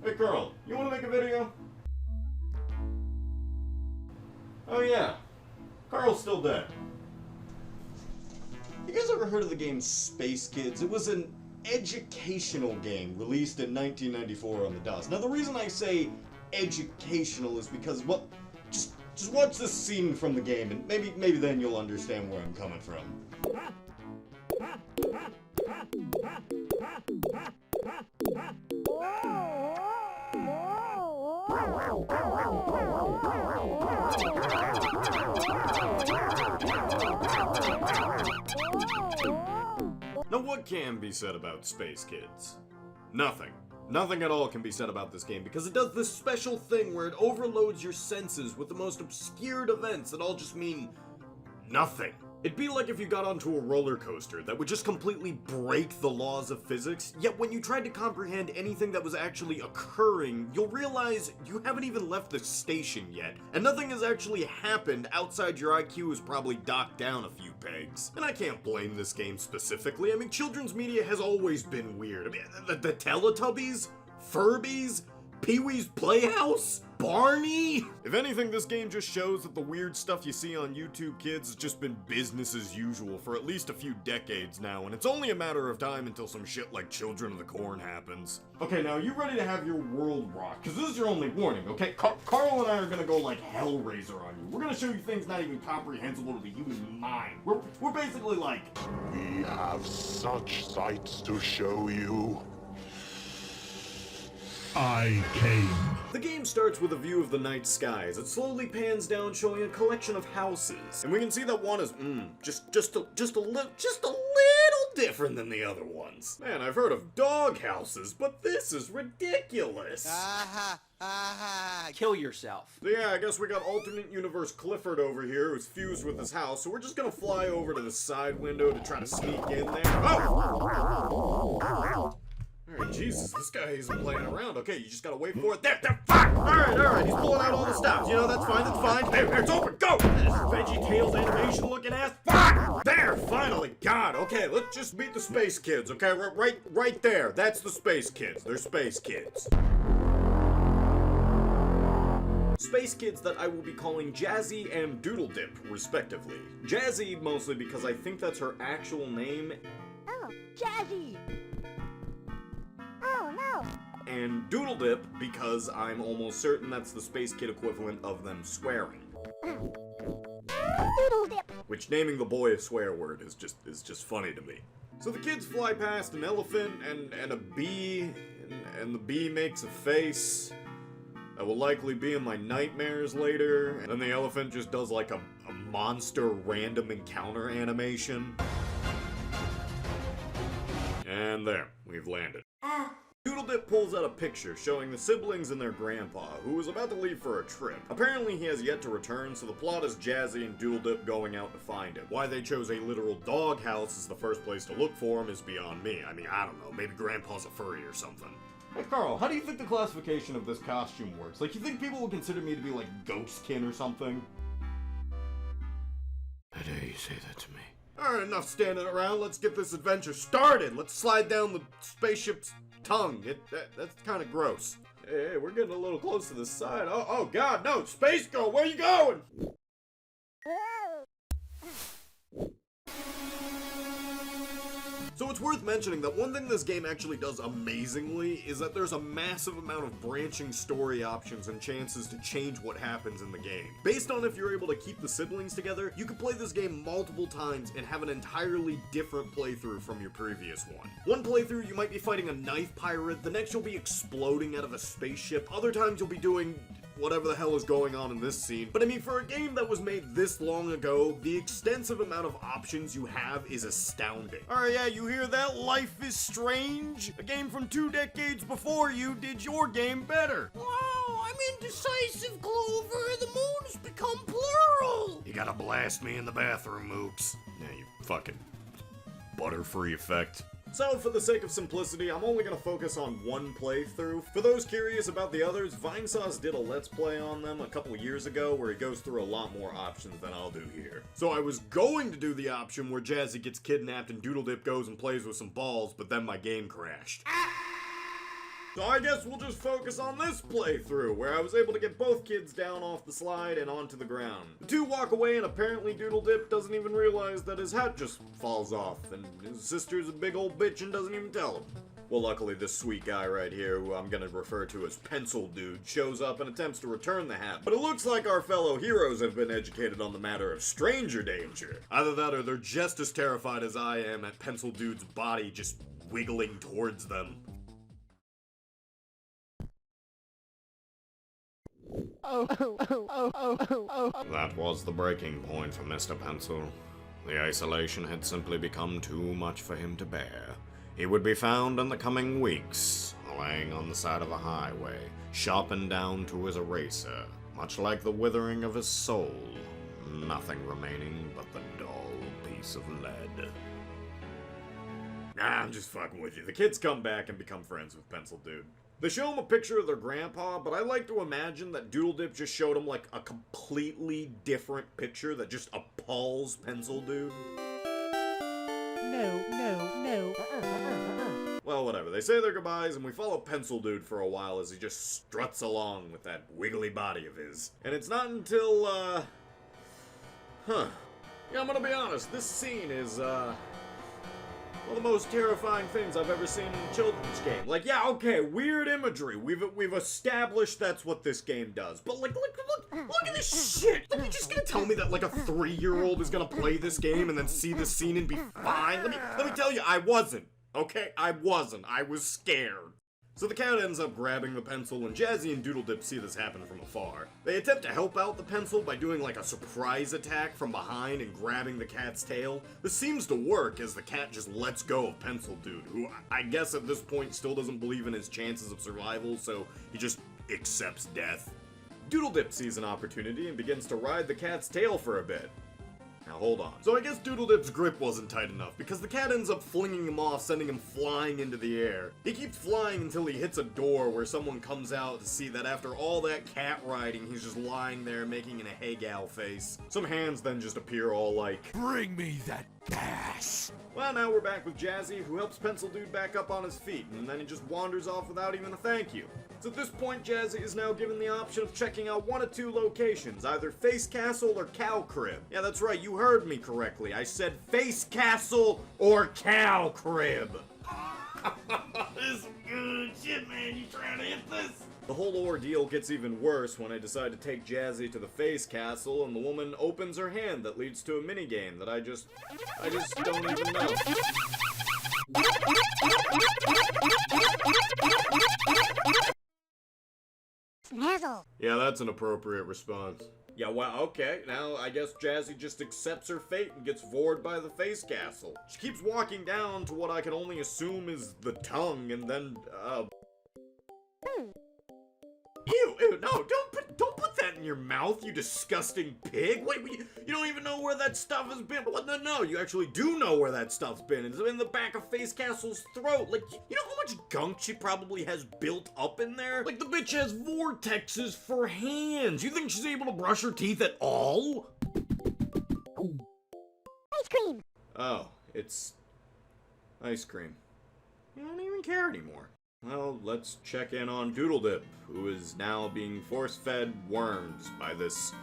Hey Carl, you wanna make a video? Oh yeah, Carl's still dead. You guys ever heard of the game SpaceKids? It was an educational game released in 1994 on the DOS. Now the reason I say educational is because, well, just watch this scene from the game and maybe then you'll understand where I'm coming from. Now what can be said about SpaceKids? Nothing. Nothing at all can be said about this game because it does this special thing where it overloads your senses with the most obscured events that all just mean nothing. It'd be like if you got onto a roller coaster that would just completely break the laws of physics, yet when you tried to comprehend anything that was actually occurring, you'll realize you haven't even left the station yet, and nothing has actually happened outside your IQ is probably docked down a few pegs. And I can't blame this game specifically. I mean, children's media has always been weird. I mean, the Teletubbies? Furbies? Pee-wee's Playhouse? Barney? If anything, this game just shows that the weird stuff you see on YouTube Kids has just been business as usual for at least a few decades now, and it's only a matter of time until some shit like Children of the Corn happens. Okay, now, you ready to have your world rocked? Because this is your only warning, okay? Carl and I are gonna go like Hellraiser on you. We're gonna show you things not even comprehensible to the human mind. We're basically like... We have such sights to show you. I came. The game starts with a view of the night skies. It slowly pans down, showing a collection of houses, and we can see that one is just a little different than the other ones. Man, I've heard of dog houses, but this is ridiculous. Kill yourself. So yeah, I guess we got alternate universe Clifford over here who's fused with his house, so we're just gonna fly over to the side window to try to sneak in there. Oh! Alright, Jesus, this guy isn't playing around. Okay, you just gotta wait for it. There, fuck! Alright, he's pulling out all the stops. You know, that's fine. There, it's open, go! Veggie Tales animation looking ass. Fuck! There, finally, God. Okay, let's just meet the SpaceKids, okay? Right there. That's the SpaceKids. They're SpaceKids. SpaceKids that I will be calling Jazzy and Doodle Dip, respectively. Jazzy, mostly because I think that's her actual name. Oh, Jazzy! Oh, no! And Doodle Dip because I'm almost certain that's the Space Kid equivalent of them swearing. Doodle Dip! Which naming the boy a swear word is just funny to me. So the kids fly past an elephant and a bee, and the bee makes a face that will likely be in my nightmares later, and then the elephant just does like a monster random encounter animation. And there, we've landed. Doodle Dip pulls out a picture showing the siblings and their grandpa, who was about to leave for a trip. Apparently he has yet to return, so the plot is Jazzy and Doodle Dip going out to find him. Why they chose a literal doghouse as the first place to look for him is beyond me. I mean, I don't know, maybe Grandpa's a furry or something. Hey Carl, how do you think the classification of this costume works? Like, you think people would consider me to be like Ghostkin or something? How dare you say that to me? Alright, enough standing around, let's get this adventure started! Let's slide down the spaceship's tongue. That's kind of gross. Hey, we're getting a little close to the side. Oh God, no! Space Girl, where you going? So it's worth mentioning that one thing this game actually does amazingly is that there's a massive amount of branching story options and chances to change what happens in the game. Based on if you're able to keep the siblings together, you can play this game multiple times and have an entirely different playthrough from your previous one. One playthrough you might be fighting a knife pirate, the next you'll be exploding out of a spaceship, other times you'll be doing whatever the hell is going on in this scene. But I mean, for a game that was made this long ago, the extensive amount of options you have is astounding. Alright, yeah, you hear that? Life is Strange? A game from 2 decades before you did your game better. Whoa, I'm indecisive, Clover. The moon has become plural. You gotta blast me in the bathroom, Mooks. Yeah, you fucking Butterfree effect. So, for the sake of simplicity, I'm only going to focus on one playthrough. For those curious about the others, Vinesauce did a Let's Play on them a couple years ago where he goes through a lot more options than I'll do here. So I was going to do the option where Jazzy gets kidnapped and Doodle Dip goes and plays with some balls, but then my game crashed. So I guess we'll just focus on this playthrough, where I was able to get both kids down off the slide and onto the ground. The two walk away, and apparently Doodle Dip doesn't even realize that his hat just falls off, and his sister's a big old bitch and doesn't even tell him. Well, luckily this sweet guy right here, who I'm gonna refer to as Pencil Dude, shows up and attempts to return the hat. But it looks like our fellow heroes have been educated on the matter of stranger danger. Either that or they're just as terrified as I am at Pencil Dude's body just wiggling towards them. That was the breaking point for Mr. Pencil. The isolation had simply become too much for him to bear. He would be found in the coming weeks, laying on the side of a highway, sharpened down to his eraser, much like the withering of his soul. Nothing remaining but the dull piece of lead. Nah, I'm just fucking with you. The kids come back and become friends with Pencil Dude. They show him a picture of their grandpa, but I like to imagine that Doodle Dip just showed him like a completely different picture that just appalls Pencil Dude. No. Well, whatever. They say their goodbyes, and we follow Pencil Dude for a while as he just struts along with that wiggly body of his. And it's not until, Yeah, I'm gonna be honest. This scene is, one of the most terrifying things I've ever seen in a children's game. Like, yeah, okay, weird imagery. We've established that's what this game does. But, like, look at this shit! Are you just gonna tell me that, like, a 3-year-old is gonna play this game and then see this scene and be fine? Let me tell you, I wasn't. Okay? I wasn't. I was scared. So the cat ends up grabbing the pencil, and Jazzy and Doodle Dip see this happen from afar. They attempt to help out the pencil by doing like a surprise attack from behind and grabbing the cat's tail. This seems to work as the cat just lets go of Pencil Dude, who I guess at this point still doesn't believe in his chances of survival, so he just accepts death. Doodle Dip sees an opportunity and begins to ride the cat's tail for a bit. Now hold on. So I guess Doodle Dip's grip wasn't tight enough, because the cat ends up flinging him off, sending him flying into the air. He keeps flying until he hits a door where someone comes out to see that after all that cat riding, he's just lying there making an a hey gal face. Some hands then just appear all like, Bring me that gas! Well, now we're back with Jazzy, who helps Pencil Dude back up on his feet, and then he just wanders off without even a thank you. So at this point, Jazzy is now given the option of checking out one of two locations, either Face Castle or Cow Crib. Yeah, that's right, you heard me correctly. I said Face Castle or Cow Crib. This is good shit, man. You trying to hit this? The whole ordeal gets even worse when I decide to take Jazzy to the Face Castle, and the woman opens her hand that leads to a minigame that I just don't even know. Snazzle. Yeah, that's an appropriate response. Yeah, wow, okay. Now, I guess Jazzy just accepts her fate and gets vored by the Face Castle. She keeps walking down to what I can only assume is the tongue, and then, Ew, no, don't put that in your mouth, you disgusting pig. Wait, you don't even know where that stuff has been. What? No, you actually do know where that stuff's been. It's in the back of Face Castle's throat. Like, you know how much gunk she probably has built up in there? Like, the bitch has vortexes for hands. You think she's able to brush her teeth at all? Ice cream. Oh, it's ice cream. I don't even care anymore. Well, let's check in on Doodle Dip, who is now being force-fed worms by this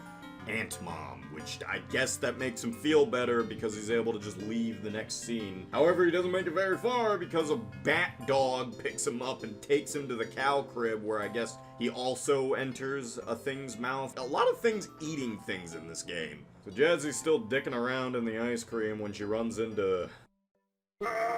ant mom, which I guess that makes him feel better because he's able to just leave the next scene. However, he doesn't make it very far because a bat dog picks him up and takes him to the cow crib, where I guess he also enters a thing's mouth. A lot of things eating things in this game. So Jazzy's still dicking around in the ice cream when she runs into... Oh.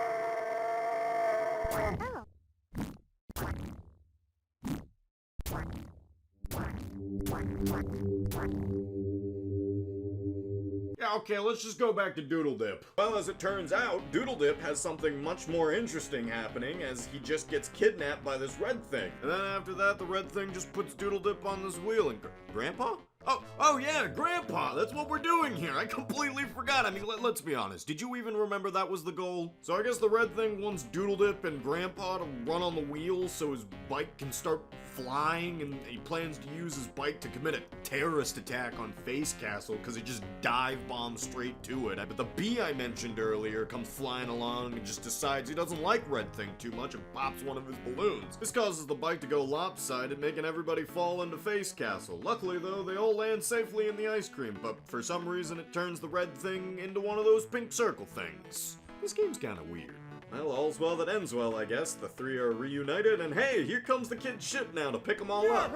Yeah, okay, let's just go back to Doodle Dip. Well, as it turns out, Doodle Dip has something much more interesting happening as he just gets kidnapped by this red thing. And then after that, the red thing just puts Doodle Dip on this wheel and... Grandpa? Oh yeah, Grandpa, that's what we're doing here. I completely forgot. I mean, let's be honest. Did you even remember that was the goal? So I guess the red thing wants Doodledip and Grandpa to run on the wheels so his bike can start flying, and he plans to use his bike to commit a terrorist attack on Face Castle because he just dive bombs straight to it. But the bee I mentioned earlier comes flying along and just decides he doesn't like Red Thing too much and pops one of his balloons. This causes the bike to go lopsided, making everybody fall into Face Castle. Luckily though, they all land safely in the ice cream, but for some reason it turns the red thing into one of those pink circle things. This game's kinda weird. Well, all's well that ends well, I guess. The three are reunited, and hey, here comes the kid's ship now to pick them all up.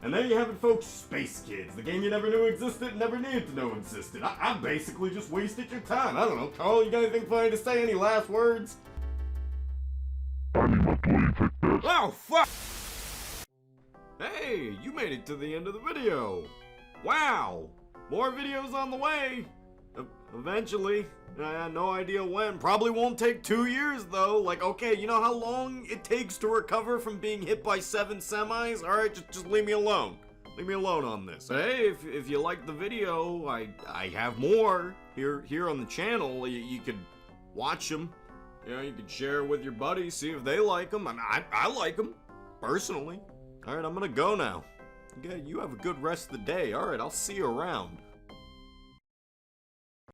And there you have it, folks, Space Kids, the game you never knew existed and never needed to know existed. I basically just wasted your time. I don't know, Carl, you got anything funny to say? Any last words? Oh, fuck! Hey, you made it to the end of the video. Wow! More videos on the way. Eventually. I had no idea when. Probably won't take 2 years, though. Like, okay, you know how long it takes to recover from being hit by 7 semis? Alright, just leave me alone. Leave me alone on this. Hey, if you liked the video, I have more here on the channel. You could watch them. You know, you could share with your buddies, see if they like them. I like them, personally. Alright, I'm gonna go now. Okay, you have a good rest of the day. Alright, I'll see you around.